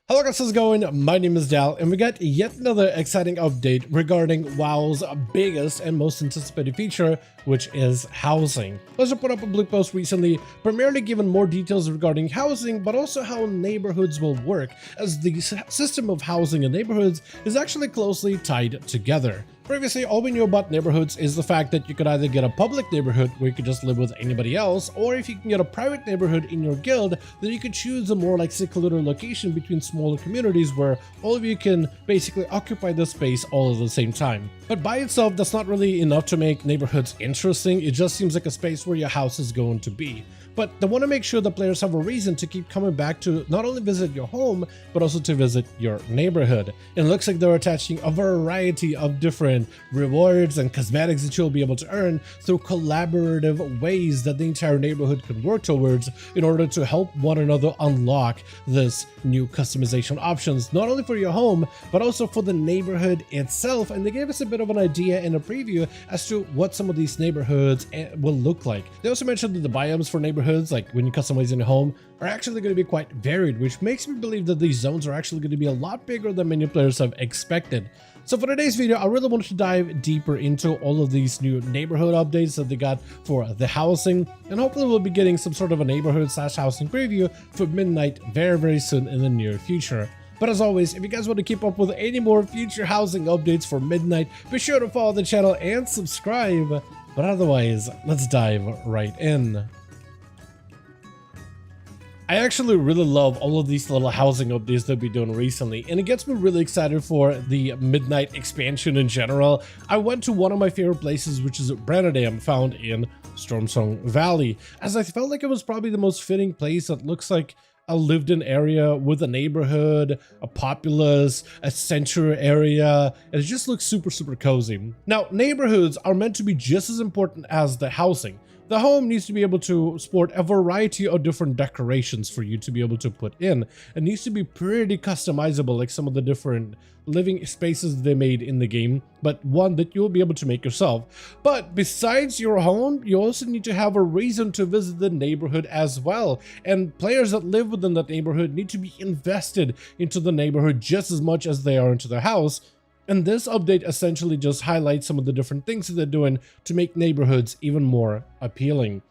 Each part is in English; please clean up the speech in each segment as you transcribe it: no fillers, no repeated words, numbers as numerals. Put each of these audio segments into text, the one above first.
Hello guys, how's it going? My name is Dal, and we got yet another exciting update regarding WoW's biggest and most anticipated feature, which is housing. Blizzard put up a blog post recently, primarily giving more details regarding housing, but also how neighborhoods will work, as the system of housing in neighborhoods is actually closely tied together. Previously, all we knew about neighborhoods is the fact that you could either get a public neighborhood where you could just live with anybody else, or if you can get a private neighborhood in your guild, then you could choose a more like secluded location between smaller communities where all of you can basically occupy the space all at the same time. But by itself, that's not really enough to make neighborhoods interesting. It just seems like a space where your house is going to be. But they want to make sure that players have a reason to keep coming back to not only visit your home, but also to visit your neighborhood. It looks like they're attaching a variety of different rewards and cosmetics that you'll be able to earn through collaborative ways that the entire neighborhood can work towards in order to help one another unlock this new customization options, not only for your home, but also for the neighborhood itself. And they gave us a bit of an idea in a preview as to what some of these neighborhoods will look like. They also mentioned that the biomes for neighborhoods, like when you customize in your home, are actually going to be quite varied, which makes me believe that these zones are actually going to be a lot bigger than many players have expected. So for today's video, I really wanted to dive deeper into all of these new neighborhood updates that they got for the housing, and hopefully we'll be getting some sort of a neighborhood / housing preview for Midnight very soon in the near future. But as always, if you guys want to keep up with any more future housing updates for Midnight, be sure to follow the channel and subscribe. But otherwise, let's dive right in. I actually really love all of these little housing updates that we've been doing recently, and it gets me really excited for the Midnight expansion in general. I went to one of my favorite places, which is Branadam, found in Stormsong Valley, as I felt like it was probably the most fitting place that looks like a lived-in area with a neighborhood, a populace, a center area, and it just looks super cozy. Now, neighborhoods are meant to be just as important as the housing. The home needs to be able to sport a variety of different decorations for you to be able to put in. It needs to be pretty customizable, like some of the different living spaces they made in the game, but one that you'll be able to make yourself. But besides your home, you also need to have a reason to visit the neighborhood as well. And players that live within that neighborhood need to be invested into the neighborhood just as much as they are into their house. And this update essentially just highlights some of the different things that they're doing to make neighborhoods even more appealing.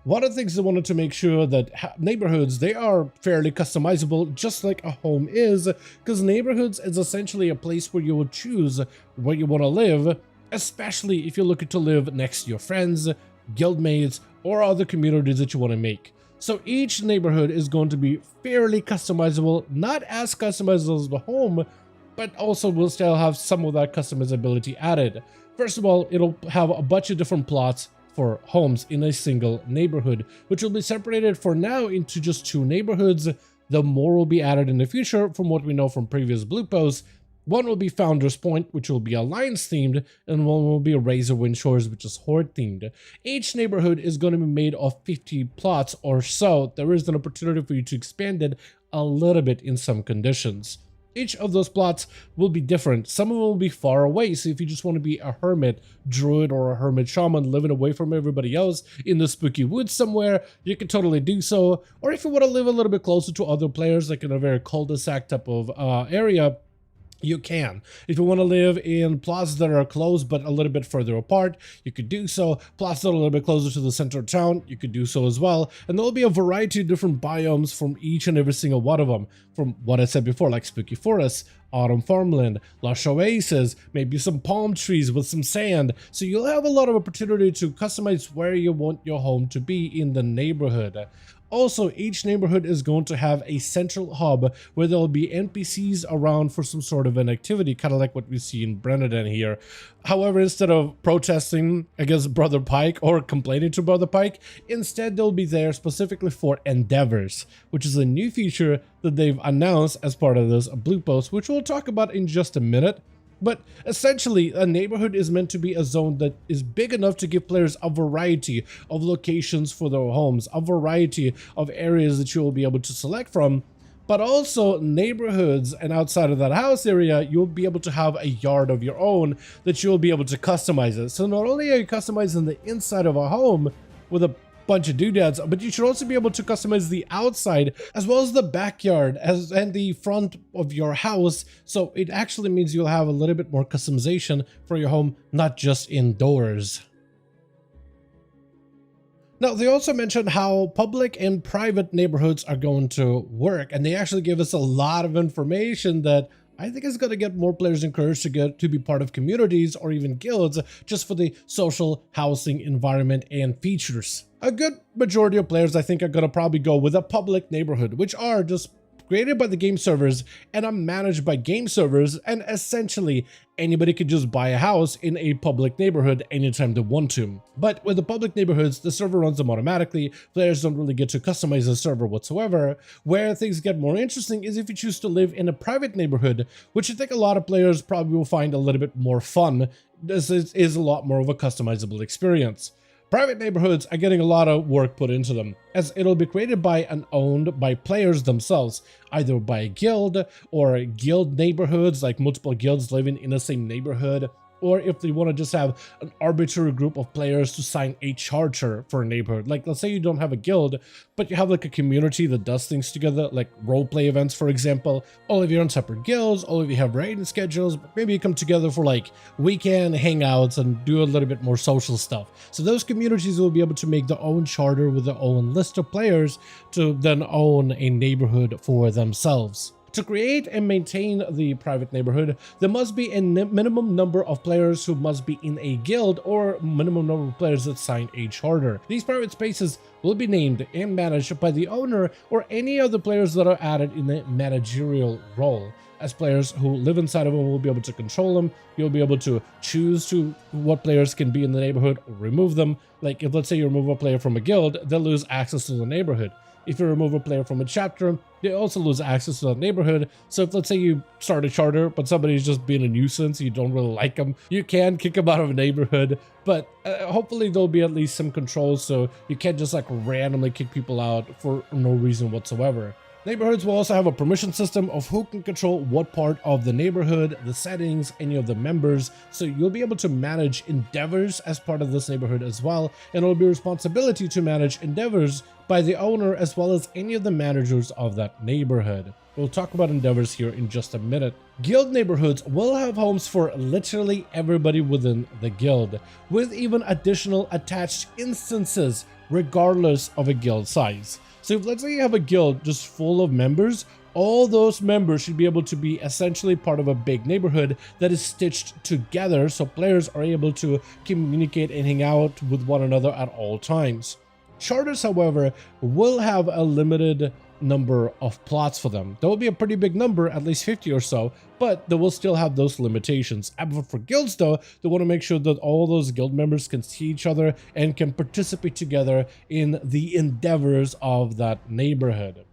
One of the things they wanted to make sure that neighborhoods, they are fairly customizable, just like a home is, because neighborhoods is essentially a place where you will choose where you want to live, especially if you're looking to live next to your friends, guildmates, or other communities that you want to make. So each neighborhood is going to be fairly customizable, not as customizable as the home, but also will still have some of that customizability added. First of all, it'll have a bunch of different plots for homes in a single neighborhood, which will be separated for now into just 2 neighborhoods. The more will be added in the future from what we know from previous blog posts. One will be Founders Point, which will be Alliance themed, and one will be Razorwind Shores, which is Horde themed. Each neighborhood is going to be made of 50 plots or so. There is an opportunity for you to expand it a little bit in some conditions. Each of those plots will be different. Some of them will be far away, so if you just want to be a hermit druid or a hermit shaman living away from everybody else in the spooky woods somewhere, you can totally do so. Or if you want to live a little bit closer to other players, like in a very cul-de-sac type of area, you can. If you want to live in plots that are close but a little bit further apart, you could do so. Plots that are a little bit closer to the center of town, you could do so as well. And there'll be a variety of different biomes from each and every single one of them. From what I said before, like spooky forests, autumn farmland, lush oases, maybe some palm trees with some sand. So you'll have a lot of opportunity to customize where you want your home to be in the neighborhood. Also, each neighborhood is going to have a central hub where there'll be NPCs around for some sort of an activity, kind of like what we see in Branadam here. However, instead of protesting against Brother Pike or complaining to Brother Pike, instead they'll be there specifically for endeavors, which is a new feature that they've announced as part of this blog post, which we'll talk about in just a minute. But essentially, a neighborhood is meant to be a zone that is big enough to give players a variety of locations for their homes, a variety of areas that you will be able to select from, but also neighborhoods, and outside of that house area, you'll be able to have a yard of your own that you'll be able to customize it. So not only are you customizing the inside of a home with a bunch of doodads, but you should also be able to customize the outside as well as the backyard and the front of your house. So it actually means you'll have a little bit more customization for your home, not just indoors. Now, they also mentioned how public and private neighborhoods are going to work, and they actually give us a lot of information that I think is going to get more players encouraged to be part of communities or even guilds just for the social housing environment and features. A good majority of players, I think, are going to probably go with a public neighborhood, which are just created by the game servers and are managed by game servers, and essentially anybody could just buy a house in a public neighborhood anytime they want to. But with the public neighborhoods, the server runs them automatically. Players don't really get to customize the server whatsoever. Where things get more interesting is if you choose to live in a private neighborhood, which I think a lot of players probably will find a little bit more fun. This is a lot more of a customizable experience. Private neighborhoods are getting a lot of work put into them, as it'll be created by and owned by players themselves, either by a guild or guild neighborhoods, like multiple guilds living in the same neighborhood, or if they want to just have an arbitrary group of players to sign a charter for a neighborhood. Like, let's say you don't have a guild, but you have like a community that does things together, like roleplay events, for example. All of you are in separate guilds, all of you have raiding schedules, but maybe you come together for like weekend hangouts and do a little bit more social stuff. So those communities will be able to make their own charter with their own list of players to then own a neighborhood for themselves. To create and maintain the private neighborhood, there must be a minimum number of players who must be in a guild or minimum number of players that sign a charter. These private spaces will be named and managed by the owner or any other players that are added in a managerial role. As players who live inside of them will be able to control them, you'll be able to choose to what players can be in the neighborhood or remove them. Like if, let's say, you remove a player from a guild, they'll lose access to the neighborhood. If you remove a player from a chapter, they also lose access to that neighborhood. So if, let's say, you start a charter, but somebody's just being a nuisance, you don't really like them, you can kick them out of a neighborhood. But hopefully there'll be at least some controls, so you can't just like randomly kick people out for no reason whatsoever. Neighborhoods will also have a permission system of who can control what part of the neighborhood, the settings, any of the members, so you'll be able to manage endeavors as part of this neighborhood as well, and it'll be responsibility to manage endeavors by the owner as well as any of the managers of that neighborhood. We'll talk about endeavors here in just a minute. Guild neighborhoods will have homes for literally everybody within the guild, with even additional attached instances regardless of a guild size. So if, let's say, you have a guild just full of members, all those members should be able to be essentially part of a big neighborhood that is stitched together so players are able to communicate and hang out with one another at all times. Charters, however, will have a limited number of plots for them. There will be a pretty big number, at least 50 or so, but they will still have those limitations. And for guilds though, they want to make sure that all those guild members can see each other and can participate together in the endeavors of that neighborhood.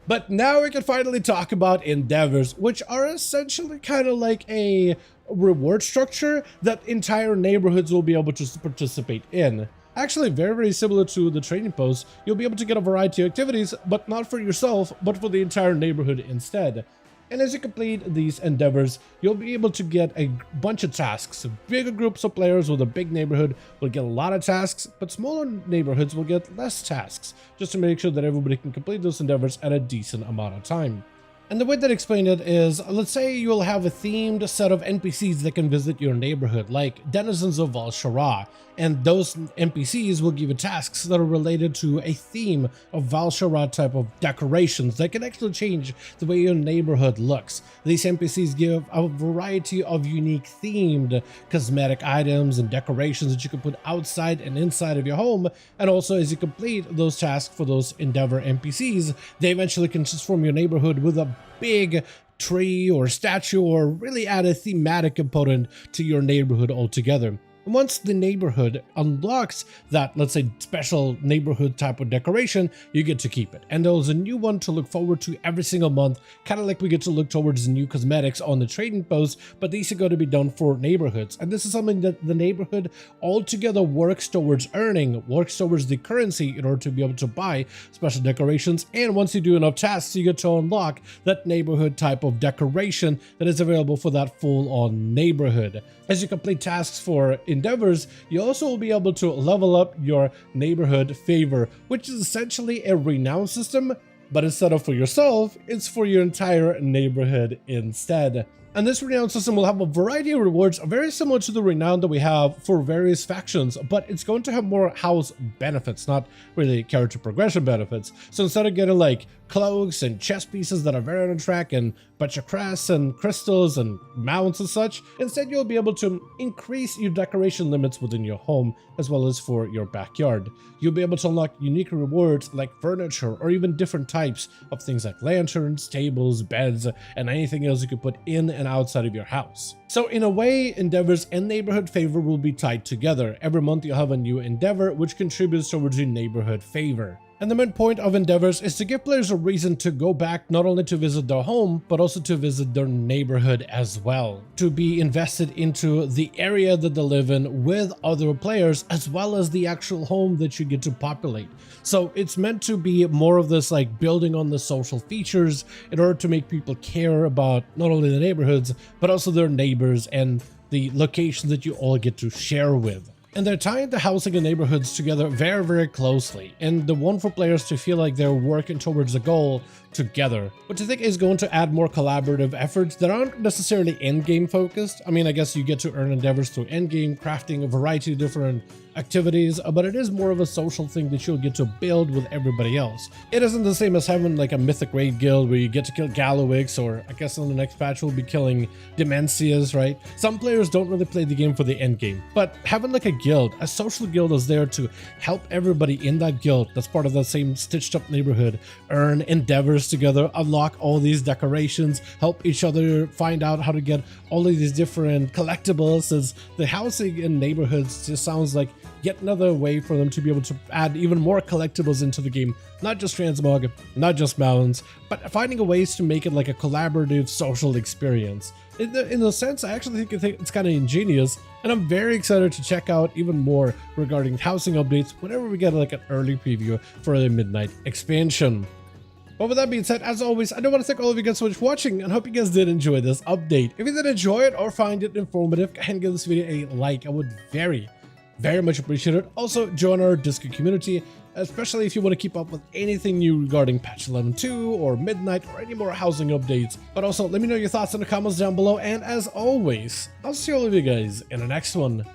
But now we can finally talk about endeavors, which are essentially kind of like a reward structure that entire neighborhoods will be able to participate in. Actually, very, very similar to the trading post, you'll be able to get a variety of activities, but not for yourself, but for the entire neighborhood instead. And as you complete these endeavors, you'll be able to get a bunch of tasks. Bigger groups of players with a big neighborhood will get a lot of tasks, but smaller neighborhoods will get less tasks, just to make sure that everybody can complete those endeavors at a decent amount of time. And the way that I explained it is, let's say you'll have a themed set of NPCs that can visit your neighborhood, like denizens of Val'Sharah, and those NPCs will give you tasks that are related to a theme of Val'Sharah type of decorations that can actually change the way your neighborhood looks. These NPCs give a variety of unique themed cosmetic items and decorations that you can put outside and inside of your home, and also as you complete those tasks for those Endeavor NPCs, they eventually can transform your neighborhood with a big tree or statue or really add a thematic component to your neighborhood altogether. And once the neighborhood unlocks that, let's say, special neighborhood type of decoration, you get to keep it. And there's a new one to look forward to every single month, kind of like we get to look towards the new cosmetics on the trading post, but these are going to be done for neighborhoods. And this is something that the neighborhood altogether works towards earning, works towards the currency in order to be able to buy special decorations. And once you do enough tasks, you get to unlock that neighborhood type of decoration that is available for that full-on neighborhood. As you complete tasks for endeavors, you also will be able to level up your neighborhood favor, which is essentially a renown system, but instead of for yourself, it's for your entire neighborhood instead. And this renown system will have a variety of rewards very similar to the renown that we have for various factions, but it's going to have more house benefits, not really character progression benefits. So instead of getting like cloaks and chest pieces that are very on track and bunch of crests and crystals and mounts and such, instead you'll be able to increase your decoration limits within your home as well as for your backyard. You'll be able to unlock unique rewards like furniture or even different types of things like lanterns, tables, beds, and anything else you could put in and outside of your house. So in a way, endeavors and neighborhood favor will be tied together. Every month you'll have a new endeavor which contributes towards your neighborhood favor. And the main point of endeavors is to give players a reason to go back not only to visit their home, but also to visit their neighborhood as well. To be invested into the area that they live in with other players, as well as the actual home that you get to populate. So it's meant to be more of this like building on the social features in order to make people care about not only the neighborhoods, but also their neighbors and the locations that you all get to share with. And they're tying the housing and neighborhoods together very, very closely, and they want for players to feel like they're working towards a goal together, which I think is going to add more collaborative efforts that aren't necessarily end-game focused. I mean, I guess you get to earn endeavors through end-game crafting a variety of different activities, but it is more of a social thing that you'll get to build with everybody else. It isn't the same as having like a mythic raid guild where you get to kill Galowix, or I guess on the next patch we'll be killing Demencias, right? Some players don't really play the game for the end game, but having like a guild, a social guild, is there to help everybody in that guild that's part of the same stitched up neighborhood earn endeavors together, unlock all these decorations, help each other find out how to get all of these different collectibles. As the housing in neighborhoods just sounds like yet another way for them to be able to add even more collectibles into the game, not just transmog, not just mounts, but finding ways to make it like a collaborative social experience. In a sense, I actually think it's kind of ingenious, and I'm very excited to check out even more regarding housing updates whenever we get like an early preview for the Midnight expansion. But with that being said, as always, I do want to thank all of you guys so much for watching, and hope you guys did enjoy this update. If you did enjoy it or find it informative, go ahead and give this video a like. I would very much appreciate it. Also, join our Discord community, especially if you want to keep up with anything new regarding patch 11.2 or Midnight or any more housing updates. But also, let me know your thoughts in the comments down below, and as always, I'll see all of you guys in the next one.